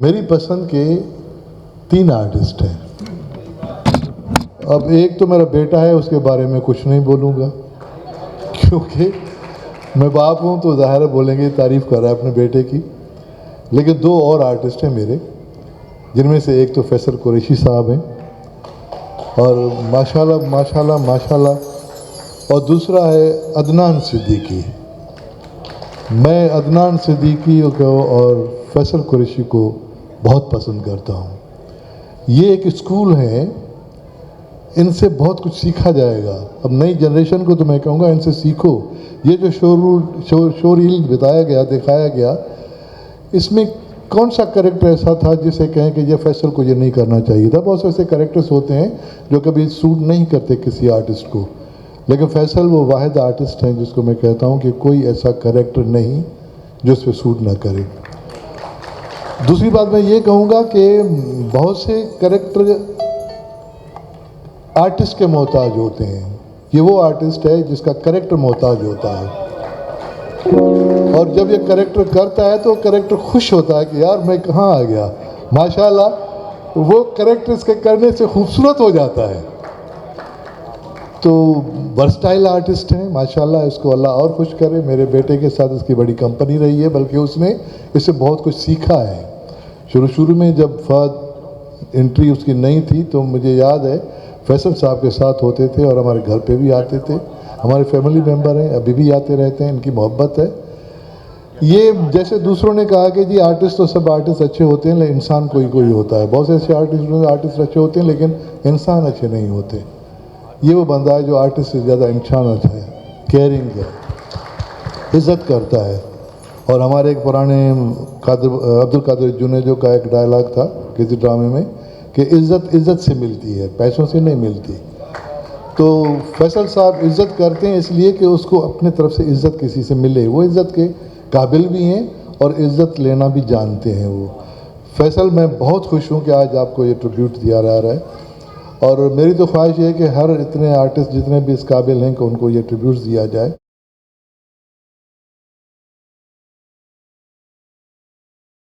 मेरी पसंद के 3 आर्टिस्ट हैं। अब एक तो मेरा बेटा है, उसके बारे में कुछ नहीं बोलूँगा क्योंकि मैं बाप हूँ तो ज़ाहिर है बोलेंगे तारीफ़ कर रहा है अपने बेटे की। लेकिन 2 और आर्टिस्ट हैं मेरे, जिनमें से एक तो फैसल कुरैशी साहब हैं और माशाल्लाह माशाल्लाह माशाल्लाह, और दूसरा है अदनान सिद्दीकी। मैं अदनान सिद्दीकी को और फैसल कुरैशी को बहुत पसंद करता हूँ। ये एक स्कूल है, इनसे बहुत कुछ सीखा जाएगा। अब नई जनरेशन को तो मैं कहूँगा इनसे सीखो। ये जो शोरील बताया गया, दिखाया गया, इसमें कौन सा कैरेक्टर ऐसा था जिसे कहें कि ये फैसल को ये नहीं करना चाहिए था। बहुत से ऐसे कैरेक्टर्स होते हैं जो कभी सूट नहीं करते किसी आर्टिस्ट को, लेकिन फैसल वो वाहिद आर्टिस्ट हैं जिसको मैं कहता हूँ कि कोई ऐसा कैरेक्टर नहीं जो उस पर सूट ना करे। दूसरी बात मैं ये कहूँगा कि बहुत से कैरेक्टर आर्टिस्ट के मोहताज होते हैं। ये वो आर्टिस्ट है जिसका कैरेक्टर मोहताज होता है, और जब ये कैरेक्टर करता है तो कैरेक्टर खुश होता है कि यार मैं कहाँ आ गया। माशाल्लाह वो कैरेक्टर इसके करने से खूबसूरत हो जाता है। तो वर्सटाइल आर्टिस्ट हैं माशाल्लाह, इसको अल्लाह और खुश करे। मेरे बेटे के साथ इसकी बड़ी कंपनी रही है, बल्कि उसने इससे बहुत कुछ सीखा है। शुरू में जब फहद एंट्री उसकी नहीं थी तो मुझे याद है फैसल साहब के साथ होते थे और हमारे घर पे भी आते थे। हमारे फैमिली मेम्बर हैं, अभी भी आते रहते हैं, इनकी मोहब्बत है। ये जैसे दूसरों ने कहा कि जी आर्टिस्ट तो सब आर्टिस्ट अच्छे होते हैं, लेकिन इंसान कोई कोई होता है। बहुत से ऐसे आर्टिस्ट अच्छे होते हैं लेकिन इंसान अच्छे नहीं होते। ये वो बंदा है जो आर्टिस्ट से ज़्यादा इंसान अच्छा है, केयरिंग है, इज़्ज़त करता है। और हमारे एक पुराने अब्दुल कादिर जुनेजो का एक डायलॉग था किसी ड्रामे में कि इज़्ज़त से मिलती है, पैसों से नहीं मिलती। तो फैसल साहब इज़्ज़त करते हैं इसलिए कि उसको अपने तरफ से इज़्ज़त किसी से मिले। वो इज़्ज़त के काबिल भी हैं और इज़्ज़त लेना भी जानते हैं वो। फैसल, मैं बहुत खुश हूँ कि आज आपको ये ट्रिब्यूट दिया जा रहा है, और मेरी तो ख्वाहिश है कि हर इतने आर्टिस्ट जितने भी इस काबिल हैं कि उनको ये ट्रिब्यूट दिया जाए।